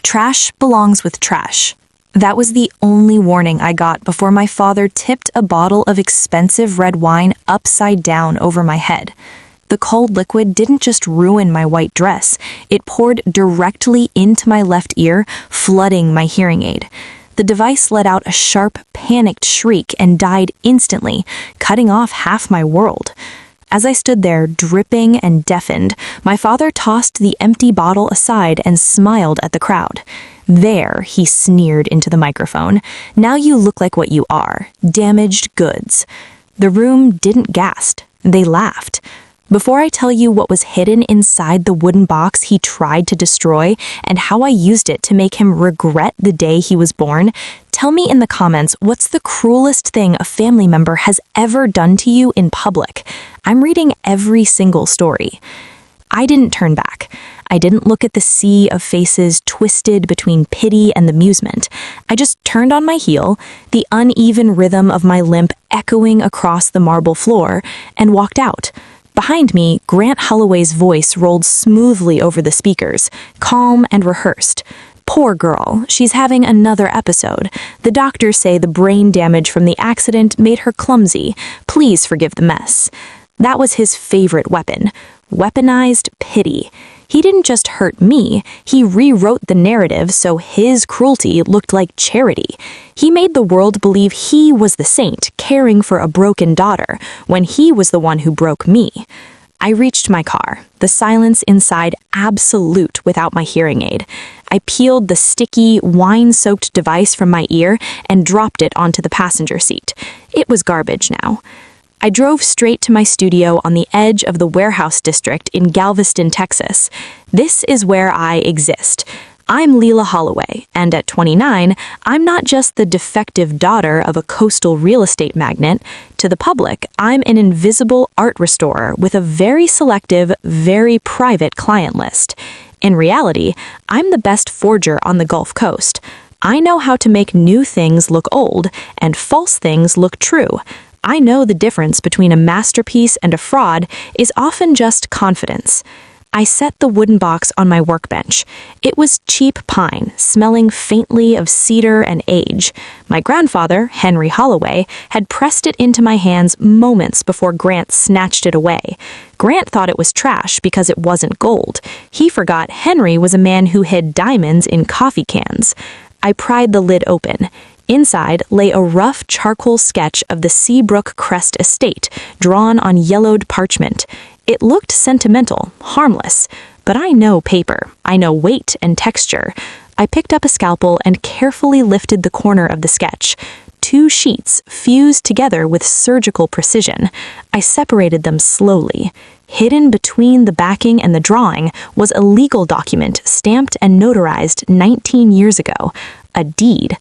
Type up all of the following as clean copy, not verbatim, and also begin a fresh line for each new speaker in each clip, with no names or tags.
Trash belongs with trash. That was the only warning I got before my father tipped a bottle of expensive red wine upside down over my head. The cold liquid didn't just ruin my white dress, it poured directly into my left ear, flooding my hearing aid. The device let out a sharp, panicked shriek and died instantly, cutting off half my world. As I stood there, dripping and deafened, my father tossed the empty bottle aside and smiled at the crowd. "There," he sneered into the microphone, "now you look like what you are, damaged goods." The room didn't gasp. They laughed. Before I tell you what was hidden inside the wooden box he tried to destroy and how I used it to make him regret the day he was born, tell me in the comments what's the cruelest thing a family member has ever done to you in public. I'm reading every single story. I didn't turn back. I didn't look at the sea of faces twisted between pity and amusement. I just turned on my heel, the uneven rhythm of my limp echoing across the marble floor, and walked out. Behind me, Grant Holloway's voice rolled smoothly over the speakers, calm and rehearsed. "Poor girl, she's having another episode. The doctors say the brain damage from the accident made her clumsy. Please forgive the mess." That was his favorite weapon. Weaponized pity. He didn't just hurt me, he rewrote the narrative so his cruelty looked like charity. He made the world believe he was the saint, caring for a broken daughter, when he was the one who broke me. I reached my car, the silence inside absolute without my hearing aid. I peeled the sticky, wine-soaked device from my ear and dropped it onto the passenger seat. It was garbage now. I drove straight to my studio on the edge of the warehouse district in Galveston, Texas. This is where I exist. I'm Leila Holloway, and at 29, I'm not just the defective daughter of a coastal real estate magnate. To the public, I'm an invisible art restorer with a very selective, very private client list. In reality, I'm the best forger on the Gulf Coast. I know how to make new things look old and false things look true. I know the difference between a masterpiece and a fraud is often just confidence. I set the wooden box on my workbench. It was cheap pine, smelling faintly of cedar and age. My grandfather, Henry Holloway, had pressed it into my hands moments before Grant snatched it away. Grant thought it was trash because it wasn't gold. He forgot Henry was a man who hid diamonds in coffee cans. I pried the lid open. Inside lay a rough charcoal sketch of the Seabrook Crest estate, drawn on yellowed parchment. It looked sentimental, harmless, but I know paper. I know weight and texture. I picked up a scalpel and carefully lifted the corner of the sketch. 2 sheets fused together with surgical precision. I separated them slowly. Hidden between the backing and the drawing was a legal document stamped and notarized 19 years ago, a deed.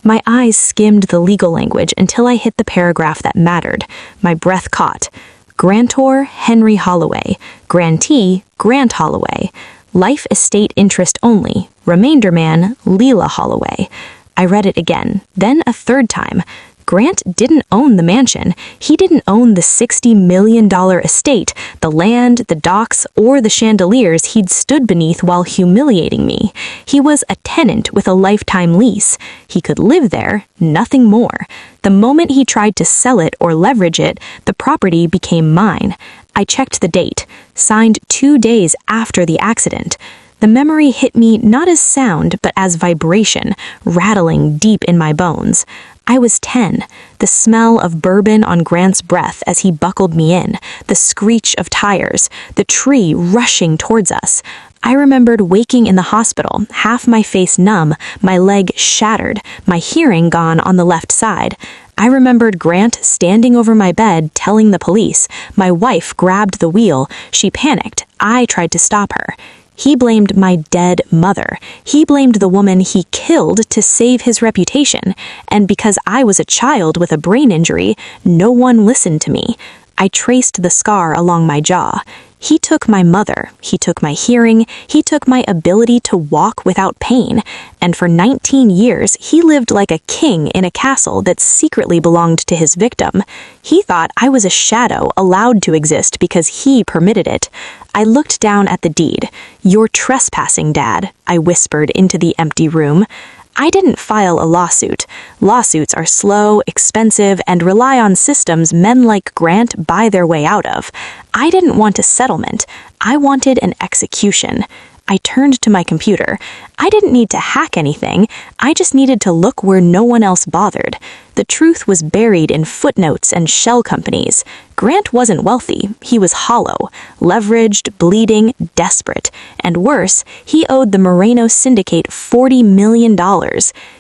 My eyes skimmed the legal language until I hit the paragraph that mattered. My breath caught. Grantor Henry Holloway. Grantee Grant Holloway. Life estate interest only. Remainder man Leila Holloway. I read it again, then a third time. Grant didn't own the mansion. He didn't own the $60 million estate, the land, the docks, or the chandeliers he'd stood beneath while humiliating me. He was a tenant with a lifetime lease. He could live there, nothing more. The moment he tried to sell it or leverage it, the property became mine. I checked the date, signed 2 days after the accident. The memory hit me not as sound, but as vibration, rattling deep in my bones. I was 10. The smell of bourbon on Grant's breath as he buckled me in, the screech of tires, the tree rushing towards us. I remembered waking in the hospital, half my face numb, my leg shattered, my hearing gone on the left side. I remembered Grant standing over my bed telling the police. My wife grabbed the wheel. She panicked. I tried to stop her. He blamed my dead mother. He blamed the woman he killed to save his reputation. And because I was a child with a brain injury, no one listened to me. I traced the scar along my jaw. He took my mother, he took my hearing, he took my ability to walk without pain, and for 19 years he lived like a king in a castle that secretly belonged to his victim. He thought I was a shadow allowed to exist because he permitted it. I looked down at the deed. "You're trespassing, Dad," I whispered into the empty room. I didn't file a lawsuit. Lawsuits are slow, expensive, and rely on systems men like Grant buy their way out of. I didn't want a settlement. I wanted an execution. I turned to my computer. I didn't need to hack anything. I just needed to look where no one else bothered. The truth was buried in footnotes and shell companies. Grant wasn't wealthy. He was hollow, leveraged, bleeding, desperate. And worse, he owed the Moreno Syndicate $40 million.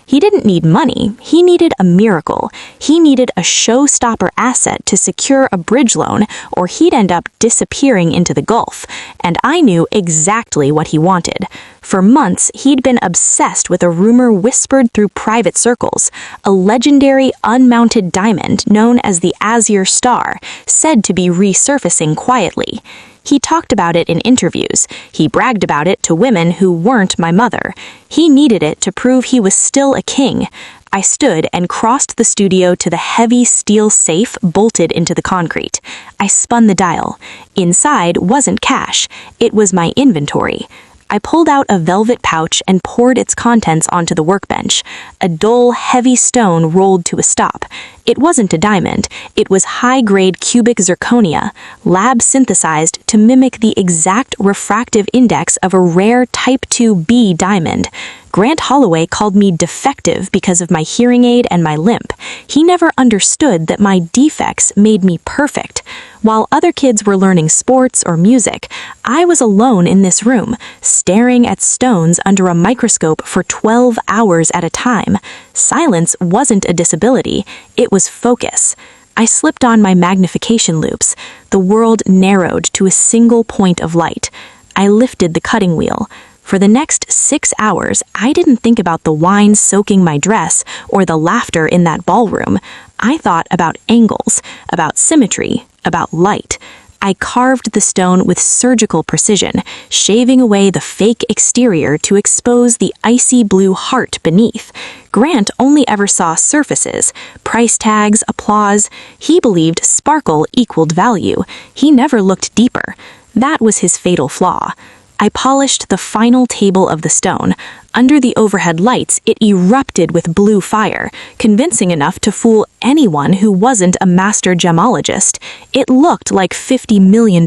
He didn't need money. He needed a miracle. He needed a showstopper asset to secure a bridge loan, or he'd end up disappearing into the Gulf. And I knew exactly what he wanted. For months, he'd been obsessed with a rumor whispered through private circles, a legendary unmounted diamond known as the Azure Star, said to be resurfacing quietly. He talked about it in interviews. He bragged about it to women who weren't my mother. He needed it to prove he was still a king. I stood and crossed the studio to the heavy steel safe bolted into the concrete. I spun the dial. Inside wasn't cash. It was my inventory. I pulled out a velvet pouch and poured its contents onto the workbench. A dull, heavy stone rolled to a stop. It wasn't a diamond. It was high-grade cubic zirconia, lab-synthesized to mimic the exact refractive index of a rare Type 2B diamond. Grant Holloway called me defective because of my hearing aid and my limp. He never understood that my defects made me perfect. While other kids were learning sports or music, I was alone in this room, staring at stones under a microscope for 12 hours at a time. Silence wasn't a disability, it was focus. I slipped on my magnification loops. The world narrowed to a single point of light. I lifted the cutting wheel. For the next 6 hours, I didn't think about the wine soaking my dress or the laughter in that ballroom. I thought about angles, about symmetry, about light. I carved the stone with surgical precision, shaving away the fake exterior to expose the icy blue heart beneath. Grant only ever saw surfaces, price tags, applause. He believed sparkle equaled value. He never looked deeper. That was his fatal flaw. I polished the final table of the stone. Under the overhead lights, it erupted with blue fire, convincing enough to fool anyone who wasn't a master gemologist. It looked like $50 million.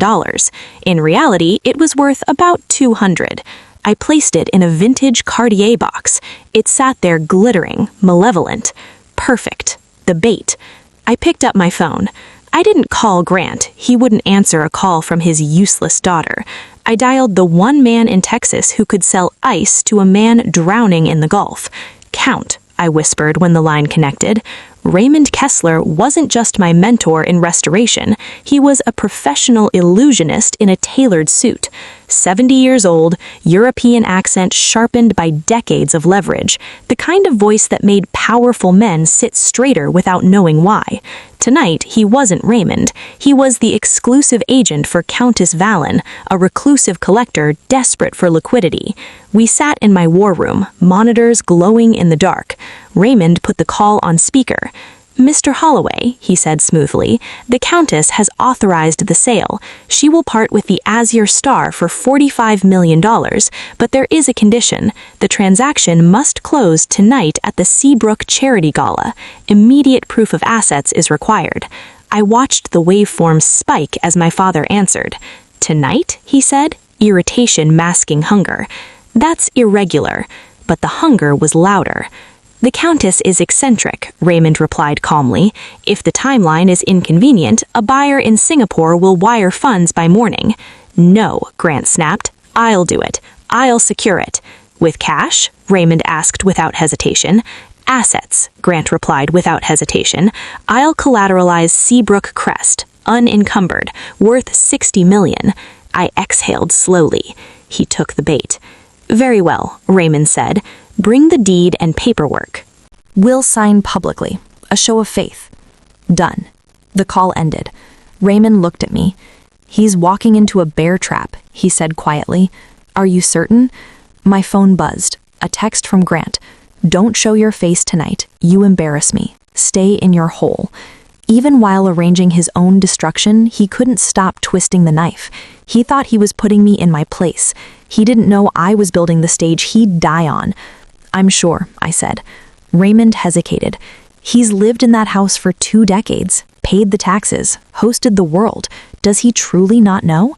In reality, it was worth about $200. I placed it in a vintage Cartier box. It sat there glittering, malevolent. Perfect. The bait. I picked up my phone. I didn't call Grant. He wouldn't answer a call from his useless daughter. I dialed the one man in Texas who could sell ice to a man drowning in the Gulf. "Count," I whispered when the line connected. Raymond Kessler wasn't just my mentor in restoration. He was a professional illusionist in a tailored suit. 70 years old, European accent sharpened by decades of leverage, the kind of voice that made powerful men sit straighter without knowing why. Tonight, he wasn't Raymond. He was the exclusive agent for Countess Valen, a reclusive collector desperate for liquidity. We sat in my war room, monitors glowing in the dark. Raymond put the call on speaker. "Mr. Holloway," he said smoothly, "the Countess has authorized the sale. She will part with the Azure Star for $45 million, but there is a condition. The transaction must close tonight at the Seabrook Charity Gala. Immediate proof of assets is required." I watched the waveform spike as my father answered. "Tonight?" he said, irritation masking hunger. "That's irregular." But the hunger was louder. "The Countess is eccentric," Raymond replied calmly. "If the timeline is inconvenient, a buyer in Singapore will wire funds by morning." "No," Grant snapped. "I'll do it. I'll secure it." "With cash?" Raymond asked without hesitation. "Assets," Grant replied without hesitation. "I'll collateralize Seabrook Crest, unencumbered, worth $60 million. I exhaled slowly. He took the bait. "Very well," Raymond said. "Bring the deed and paperwork."
"We'll sign publicly. A show of faith." Done. The call ended. Raymond looked at me. He's walking into a bear trap, he said quietly. Are you certain? My phone buzzed. A text from Grant. Don't show your face tonight. You embarrass me. Stay in your hole. Even while arranging his own destruction, he couldn't stop twisting the knife. He thought he was putting me in my place. He didn't know I was building the stage he'd die on. I'm sure, I said. Raymond hesitated. He's lived in that house for 2 decades, paid the taxes, hosted the world. Does he truly not know?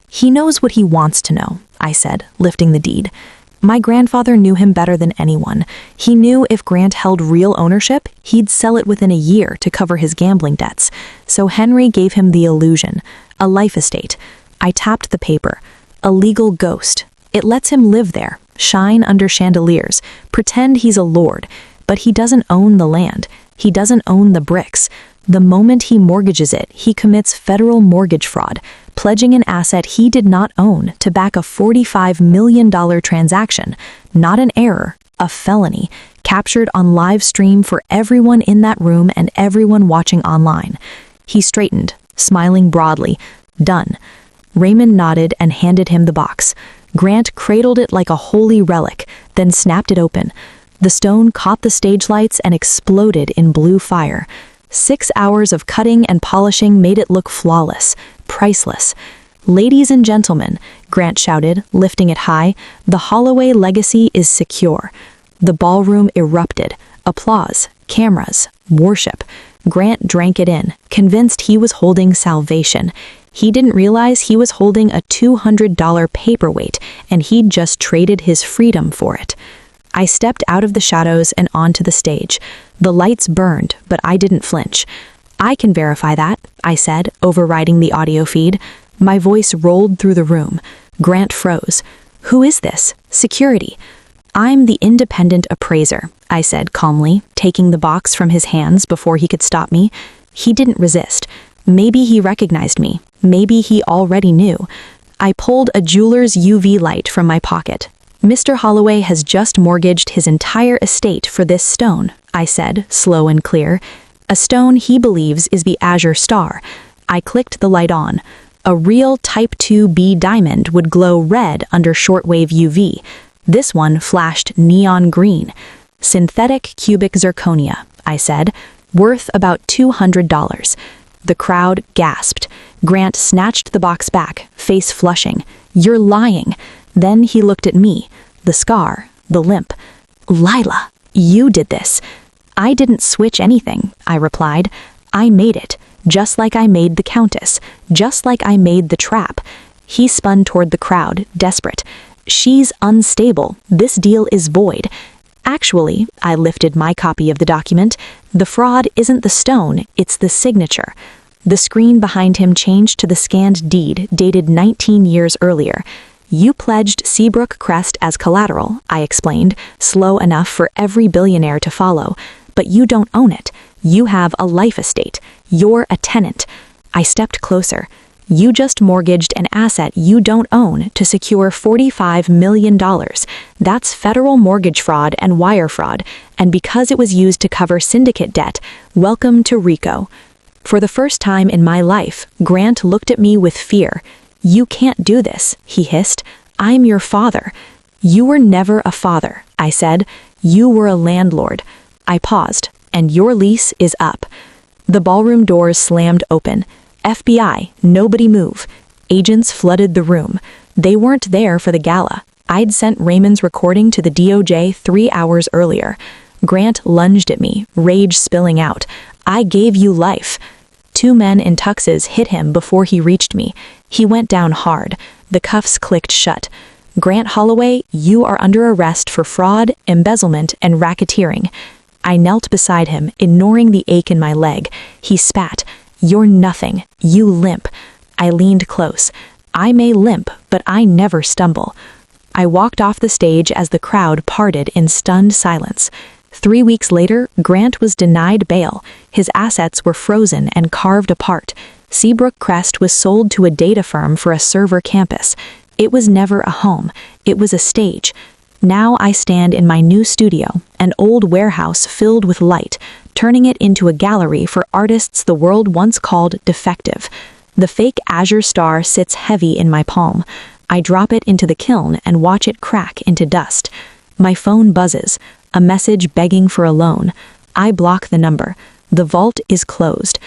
He knows what he wants to know, I said, lifting the deed. My grandfather knew him better than anyone. He knew if Grant held real ownership, he'd sell it within a year to cover his gambling debts. So Henry gave him the illusion, a life estate. I tapped the paper. A legal ghost. It lets him live there, shine under chandeliers, pretend he's a lord. But he doesn't own the land. He doesn't own the bricks. The moment he mortgages it, he commits federal mortgage fraud, pledging an asset he did not own to back a $45 million transaction. Not an error, a felony, captured on live stream for everyone in that room and everyone watching online. He straightened, smiling broadly. Done. Raymond nodded and handed him the box. Grant cradled it like a holy relic, then snapped it open. The stone caught the stage lights and exploded in blue fire. 6 hours of cutting and polishing made it look flawless, priceless. Ladies and gentlemen, Grant shouted, lifting it high, the Holloway legacy is secure. The ballroom erupted. Applause, cameras, worship. Grant drank it in, convinced he was holding salvation. He didn't realize he was holding a $200 paperweight, and he'd just traded his freedom for it. I stepped out of the shadows and onto the stage. The lights burned, but I didn't flinch. I can verify that, I said, overriding the audio feed. My voice rolled through the room. Grant froze. Who is this? Security. I'm the independent appraiser, I said calmly, taking the box from his hands before he could stop me. He didn't resist. Maybe he recognized me. Maybe he already knew. I pulled a jeweler's UV light from my pocket. Mr. Holloway has just mortgaged his entire estate for this stone, I said, slow and clear. A stone he believes is the Azure Star. I clicked the light on. A real Type 2B diamond would glow red under shortwave UV. This one flashed neon green. Synthetic cubic zirconia, I said, worth about $200. The crowd gasped. Grant snatched the box back, face flushing. You're lying. Then he looked at me, the scar, the limp. Lila, you did this. I didn't switch anything, I replied. I made it, just like I made the Countess, just like I made the trap. He spun toward the crowd, desperate. She's unstable. This deal is void. Actually, I lifted my copy of the document. The fraud isn't the stone, it's the signature. The screen behind him changed to the scanned deed, dated 19 years earlier. You pledged Seabrook Crest as collateral, I explained, slow enough for every billionaire to follow. But you don't own it. You have a life estate. You're a tenant. I stepped closer. You just mortgaged an asset you don't own to secure $45 million. That's federal mortgage fraud and wire fraud, and because it was used to cover syndicate debt, welcome to RICO. For the first time in my life, Grant looked at me with fear. You can't do this, he hissed. I'm your father. You were never a father, I said. You were a landlord. I paused, and your lease is up. The ballroom doors slammed open. FBI, nobody move. Agents flooded the room. They weren't there for the gala. I'd sent Raymond's recording to the DOJ 3 hours earlier. Grant lunged at me, rage spilling out. I gave you life. 2 men in tuxes hit him before he reached me. He went down hard. The cuffs clicked shut. Grant Holloway, you are under arrest for fraud, embezzlement, and racketeering. I knelt beside him, ignoring the ache in my leg. He spat. You're nothing. You limp. I leaned close. I may limp, but I never stumble. I walked off the stage as the crowd parted in stunned silence. 3 weeks later, Grant was denied bail. His assets were frozen and carved apart. Seabrook Crest was sold to a data firm for a server campus. It was never a home. It was a stage. Now I stand in my new studio, an old warehouse filled with light, turning it into a gallery for artists the world once called defective. The fake azure star sits heavy in my palm. I drop it into the kiln and watch it crack into dust. My phone buzzes, a message begging for a loan. I block the number. The vault is closed.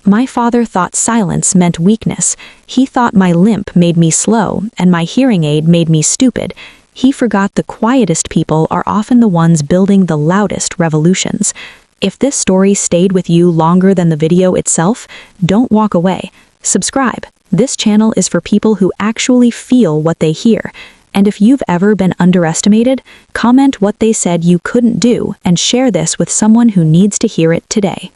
My father thought silence meant weakness. He thought my limp made me slow, and my hearing aid made me stupid. He forgot the quietest people are often the ones building the loudest revolutions. If this story stayed with you longer than the video itself, don't walk away. Subscribe. This channel is for people who actually feel what they hear. And if you've ever been underestimated, comment what they said you couldn't do and share this with someone who needs to hear it today.